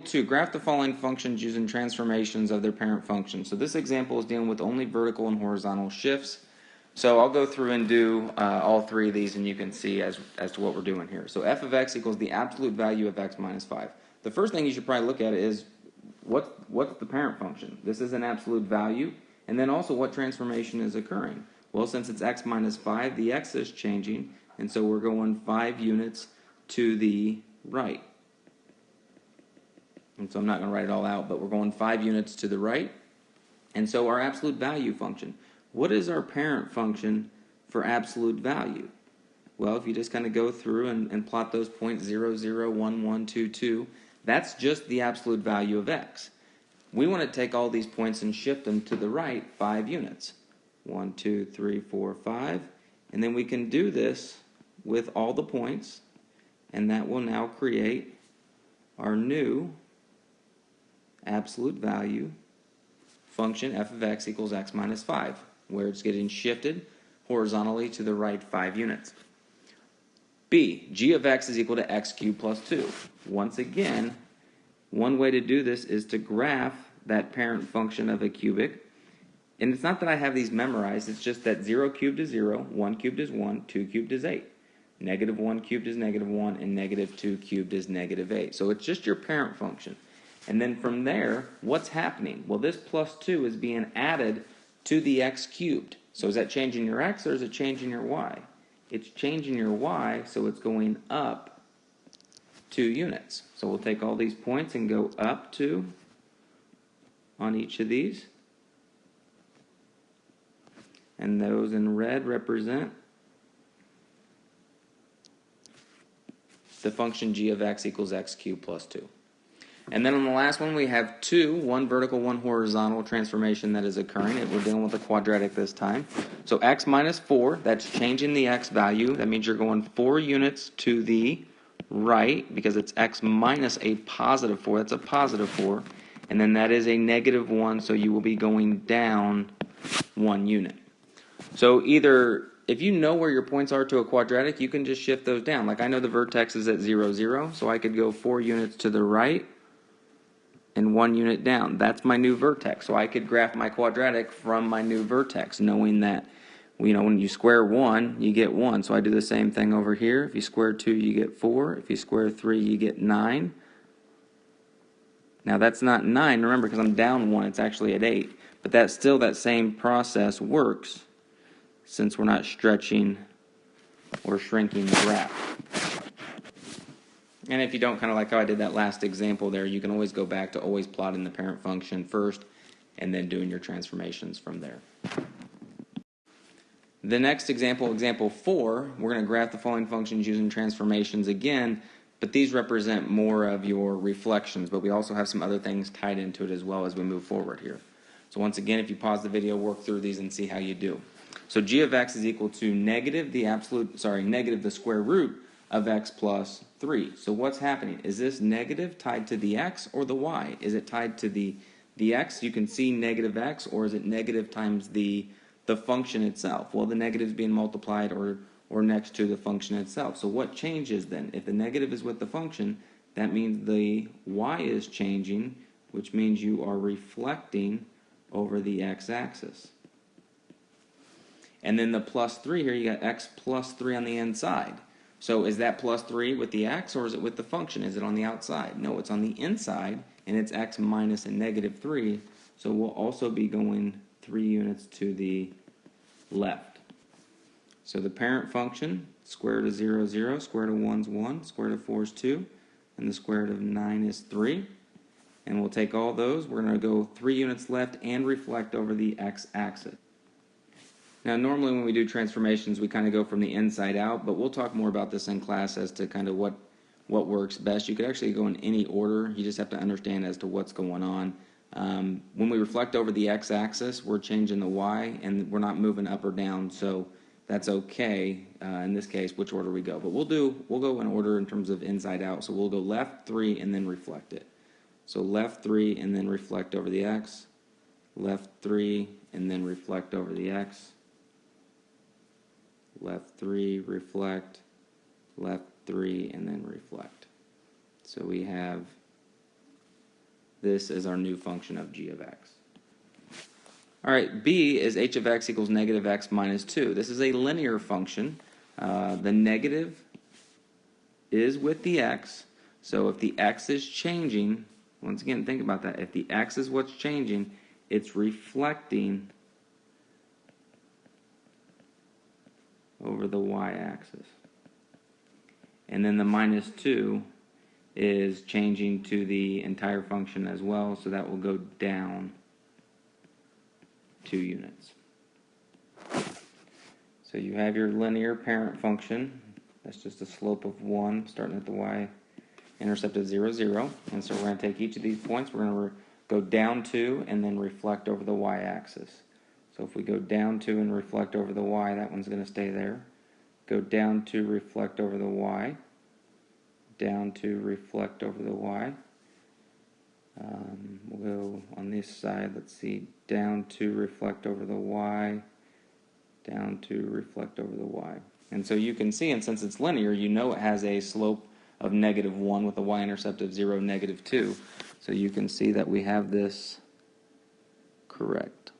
To graph the following functions using transformations of their parent function. So this example is dealing with only vertical and horizontal shifts. So I'll go through and do all three of these, and you can see as to what we're doing here. So f of x equals the absolute value of x minus 5. The first thing you should probably look at is what's the parent function? This is an absolute value, and then also what transformation is occurring. Well, since it's x minus 5, the x is changing, and so we're going 5 units to the right. And so I'm not going to write it all out, but we're going 5 units to the right. And so our absolute value function. What is our parent function for absolute value? Well, if you just kind of go through and plot those points 0, 0, 1, 1, 2, 2, that's just the absolute value of x. We want to take all these points and shift them to the right 5 units. 1, 2, 3, 4, 5. And then we can do this with all the points, and that will now create our new absolute value function f of x equals x minus 5, where it's getting shifted horizontally to the right 5 units. B, g of x is equal to x cubed plus 2. Once again, one way to do this is to graph that parent function of a cubic. And it's not that I have these memorized, it's just that 0 cubed is 0, 1 cubed is 1, 2 cubed is 8. Negative 1 cubed is negative 1, and negative 2 cubed is negative 8. So it's just your parent function. And then from there, what's happening? Well, this plus 2 is being added to the x cubed. So is that changing your x or is it changing your y? It's changing your y, so it's going up 2 units. So we'll take all these points and go up 2 on each of these. And those in red represent the function g of x equals x cubed plus 2. And then on the last one, we have one vertical, one horizontal transformation that is occurring. And we're dealing with a quadratic this time. So x minus 4, that's changing the x value. That means you're going 4 units to the right because it's x minus a positive 4. That's a positive 4. And then that is a negative 1, so you will be going down 1 unit. So either, if you know where your points are to a quadratic, you can just shift those down. Like I know the vertex is at 0, 0, so I could go 4 units to the right and 1 unit down. That's my new vertex. So I could graph my quadratic from my new vertex, knowing that, when you square 1, you get 1. So I do the same thing over here. If you square 2, you get 4. If you square 3, you get 9. Now that's not 9, remember, because I'm down 1. It's actually at 8. But that's still that same process works since we're not stretching or shrinking the graph. And if you don't, kind of like how I did that last example there, you can always go back to always plotting the parent function first and then doing your transformations from there. The next example, example 4, we're going to graph the following functions using transformations again, but these represent more of your reflections, but we also have some other things tied into it as well as we move forward here. So once again, if you pause the video, work through these and see how you do. So g of x is equal to negative the square root of x plus 3. So what's happening? Is this negative tied to the x or the y? Is it tied to the x? You can see negative x, or is it negative times the function itself? Well, the negative is being multiplied or next to the function itself. So what changes then? If the negative is with the function, that means the y is changing, which means you are reflecting over the x-axis. And then the plus 3 here, you got x plus 3 on the inside. So is that plus 3 with the x, or is it with the function? Is it on the outside? No, it's on the inside, and it's x minus a negative 3. So we'll also be going 3 units to the left. So the parent function, square root of 0 is 0, square root of 1 is 1, square root of 4 is 2, and the square root of 9 is 3. And we'll take all those. We're going to go 3 units left and reflect over the x-axis. Now, normally when we do transformations, we kind of go from the inside out, but we'll talk more about this in class as to kind of what works best. You could actually go in any order. You just have to understand as to what's going on. When we reflect over the x-axis, we're changing the y, and we're not moving up or down, so that's okay in this case, which order we go. But we'll go in order in terms of inside out. So we'll go left 3 and then reflect it. So left 3 and then reflect over the x. Left 3 and then reflect over the x. Left 3, reflect, left 3, and then reflect. So we have this is our new function of g of x. All right, b is h of x equals negative x minus 2. This is a linear function. The negative is with the x, so if the x is changing, once again, think about that. If the x is what's changing, it's reflecting over the y-axis. And then the minus 2 is changing to the entire function as well, so that will go down 2 units. So you have your linear parent function. That's just a slope of 1 starting at the y-intercept of 0, 0. And so we're going to take each of these points, we're going to go down 2 and then reflect over the y-axis. So if we go down 2 and reflect over the y, that one's going to stay there. Go down 2, reflect over the y. Down 2, reflect over the y. We'll go on this side, let's see, down 2, reflect over the y. Down 2, reflect over the y. And so you can see, and since it's linear, you know it has a slope of negative 1 with a y-intercept of 0, negative 2. So you can see that we have this correct.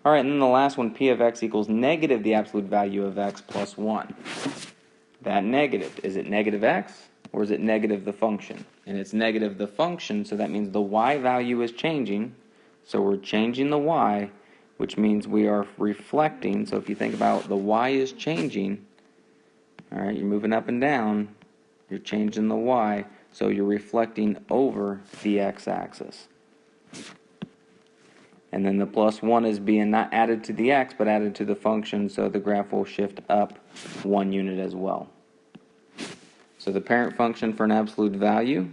All right, and then the last one, p of x equals negative the absolute value of x plus 1. That negative, is it negative x or is it negative the function? And it's negative the function, so that means the y value is changing. So we're changing the y, which means we are reflecting. So if you think about the y is changing, all right, you're moving up and down, you're changing the y, so you're reflecting over the x-axis. And then the plus 1 is being not added to the x, but added to the function, so the graph will shift up 1 unit as well. So the parent function for an absolute value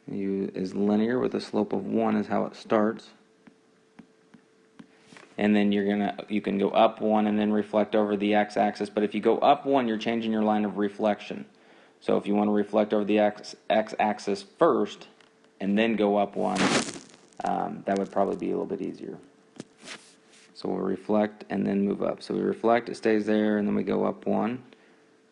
is linear with a slope of 1 is how it starts. And then you can go up 1 and then reflect over the x-axis. But if you go up 1, you're changing your line of reflection. So if you want to reflect over the x-axis first and then go up 1, that would probably be a little bit easier. So we'll reflect and then move up. So we reflect, it stays there, and then we go up 1.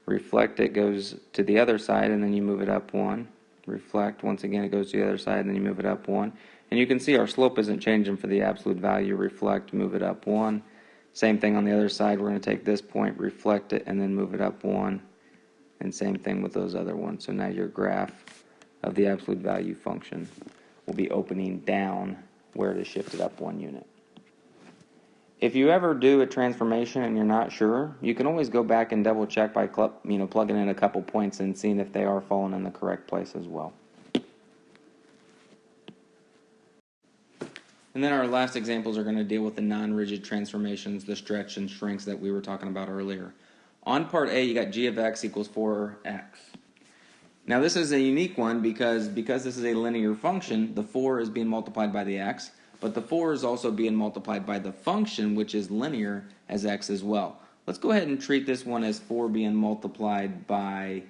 Reflect, it goes to the other side, and then you move it up 1. Reflect, once again, it goes to the other side, and then you move it up 1. And you can see our slope isn't changing for the absolute value. Reflect, move it up 1. Same thing on the other side. We're going to take this point, reflect it, and then move it up 1. And same thing with those other ones. So now your graph of the absolute value function will be opening down where it is shifted up 1 unit. If you ever do a transformation and you're not sure, you can always go back and double check by plugging in a couple points and seeing if they are falling in the correct place as well. And then our last examples are going to deal with the non-rigid transformations, the stretch and shrinks that we were talking about earlier. On part A, you got g of x equals 4x. Now this is a unique one because this is a linear function, the 4 is being multiplied by the x, but the 4 is also being multiplied by the function, which is linear as x as well. Let's go ahead and treat this one as 4 being multiplied by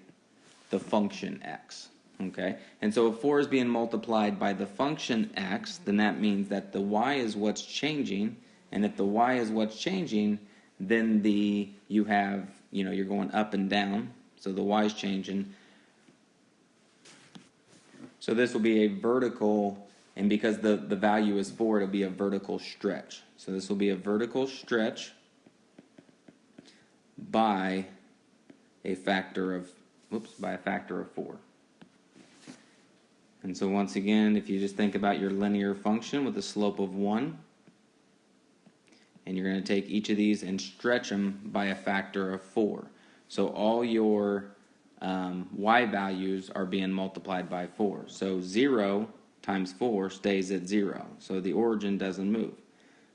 the function x. Okay, and so if 4 is being multiplied by the function x, then that means that the y is what's changing, and if the y is what's changing, then you're going up and down, so the y is changing. So this will be a vertical, and because the value is 4, it'll be a vertical stretch. So this will be a vertical stretch by a factor of 4. And so once again, if you just think about your linear function with a slope of 1, and you're going to take each of these and stretch them by a factor of 4. So all your y values are being multiplied by 4. So 0 times 4 stays at 0. So the origin doesn't move.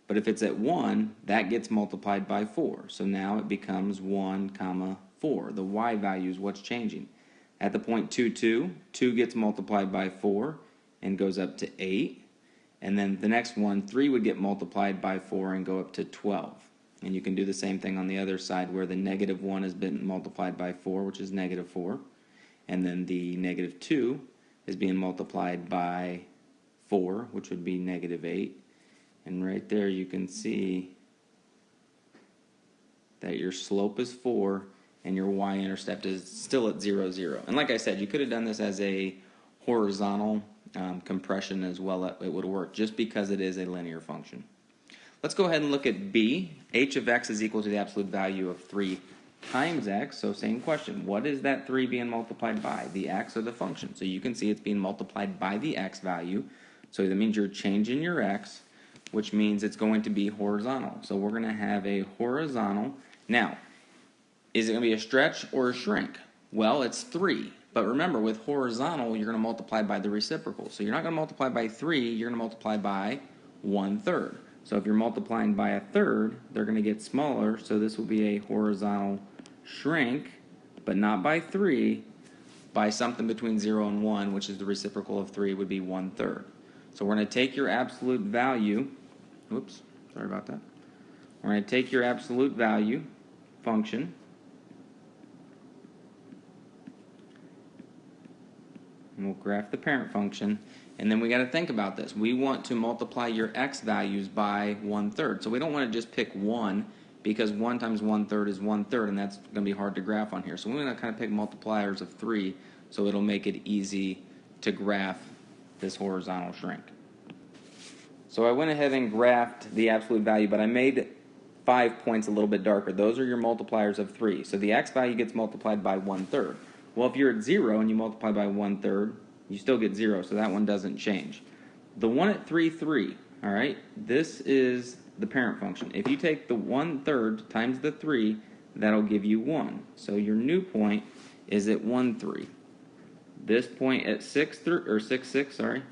But if it's at 1, that gets multiplied by 4. So now it becomes 1, 4. The y value is what's changing. At the point 2, 2 gets multiplied by 4 and goes up to 8. And then the next one, 3 would get multiplied by 4 and go up to 12. And you can do the same thing on the other side where the negative 1 has been multiplied by 4, which is negative 4. And then the negative 2 is being multiplied by 4, which would be negative 8. And right there you can see that your slope is 4 and your y-intercept is still at 0, 0. And like I said, you could have done this as a horizontal compression as well. It would work just because it is a linear function. Let's go ahead and look at b. H of x is equal to the absolute value of 3 times x. So same question. What is that 3 being multiplied by? The x or the function? So you can see it's being multiplied by the x value. So that means you're changing your x, which means it's going to be horizontal. So we're going to have a horizontal. Now, is it going to be a stretch or a shrink? Well, it's 3. But remember, with horizontal, you're going to multiply by the reciprocal. So you're not going to multiply by 3, you're going to multiply by 1/3. So if you're multiplying by 1/3, they're going to get smaller. So this will be a horizontal shrink, but not by 3, by something between 0 and 1, which is the reciprocal of 3, would be 1/3. So we're going to take your absolute value. Oops, sorry about that. We're going to take your absolute value function, and we'll graph the parent function, and then we got to think about this. We want to multiply your x values by 1/3. So we don't want to just pick 1, because 1 times 1/3 is 1/3, and that's going to be hard to graph on here. So we're going to kind of pick multipliers of 3, so it'll make it easy to graph this horizontal shrink. So I went ahead and graphed the absolute value, but I made 5 points a little bit darker. Those are your multipliers of 3. So the x value gets multiplied by 1/3. Well, if you're at 0 and you multiply by 1/3, you still get 0, so that one doesn't change. The one at 3, 3, all right, this is the parent function. If you take the 1/3 times the 3, that'll give you 1. So your new point is at 1, 3. This point at 6, 6, sorry.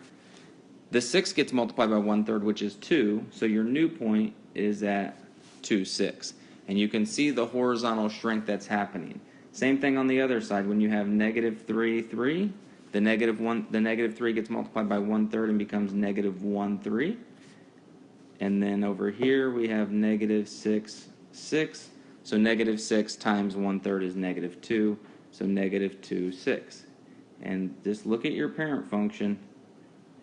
The 6 gets multiplied by 1/3, which is 2, so your new point is at 2, 6. And you can see the horizontal shrink that's happening. Same thing on the other side. When you have negative 3, 3, the negative 3 gets multiplied by 1/3 and becomes negative 1, 3. And then over here we have negative 6, 6. So negative 6 times 1/3 is negative 2, so negative 2, 6. And just look at your parent function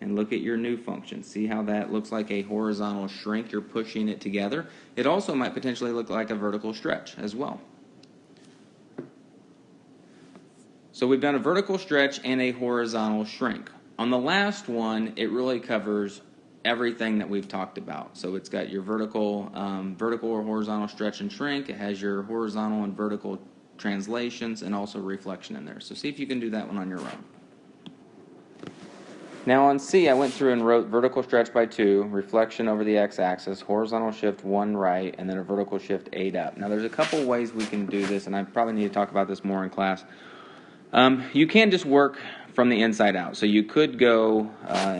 and look at your new function. See how that looks like a horizontal shrink? You're pushing it together. It also might potentially look like a vertical stretch as well. So we've done a vertical stretch and a horizontal shrink. On the last one, it really covers everything that we've talked about. So it's got your vertical or horizontal stretch and shrink. It has your horizontal and vertical translations and also reflection in there. So see if you can do that one on your own. Now on C, I went through and wrote vertical stretch by 2, reflection over the x-axis, horizontal shift 1 right, and then a vertical shift 8 up. Now there's a couple ways we can do this, and I probably need to talk about this more in class. You can just work from the inside out. So you could go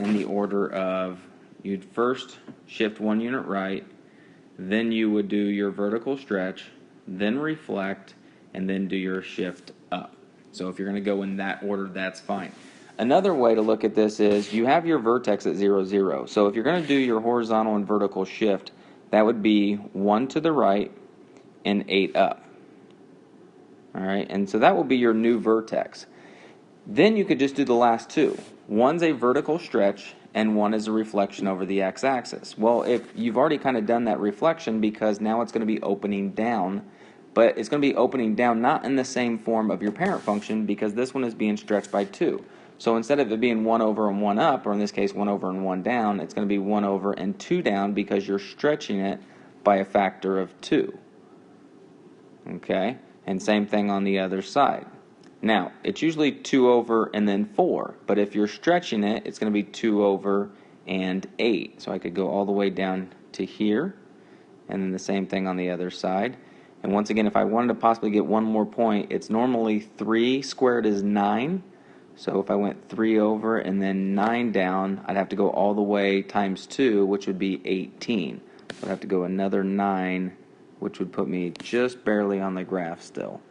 in the order of, you'd first shift 1 unit right, then you would do your vertical stretch, then reflect, and then do your shift up. So if you're going to go in that order, that's fine. Another way to look at this is you have your vertex at 0, 0. So if you're going to do your horizontal and vertical shift, that would be 1 to the right and 8 up. All right, and so that will be your new vertex. Then you could just do the last two. One's a vertical stretch and one is a reflection over the x-axis. Well, if you've already kind of done that reflection, because now it's going to be opening down, but it's going to be opening down not in the same form of your parent function, because this one is being stretched by 2. So instead of it being 1 over and 1 up, or in this case 1 over and 1 down, it's going to be 1 over and 2 down, because you're stretching it by a factor of 2. Okay? And same thing on the other side. Now, it's usually 2 over and then 4, but if you're stretching it, it's going to be 2 over and 8. So I could go all the way down to here, and then the same thing on the other side. And once again, if I wanted to possibly get one more point, it's normally 3 squared is 9. So if I went 3 over and then 9 down, I'd have to go all the way times 2, which would be 18. So I'd have to go another 9, which would put me just barely on the graph still.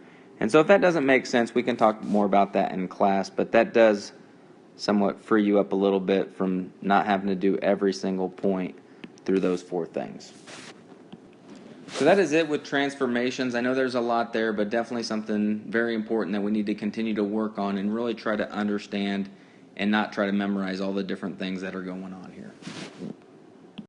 And so if that doesn't make sense, we can talk more about that in class, but that does somewhat free you up a little bit from not having to do every single point through those 4 things. So that is it with transformations. I know there's a lot there, but definitely something very important that we need to continue to work on and really try to understand and not try to memorize all the different things that are going on here.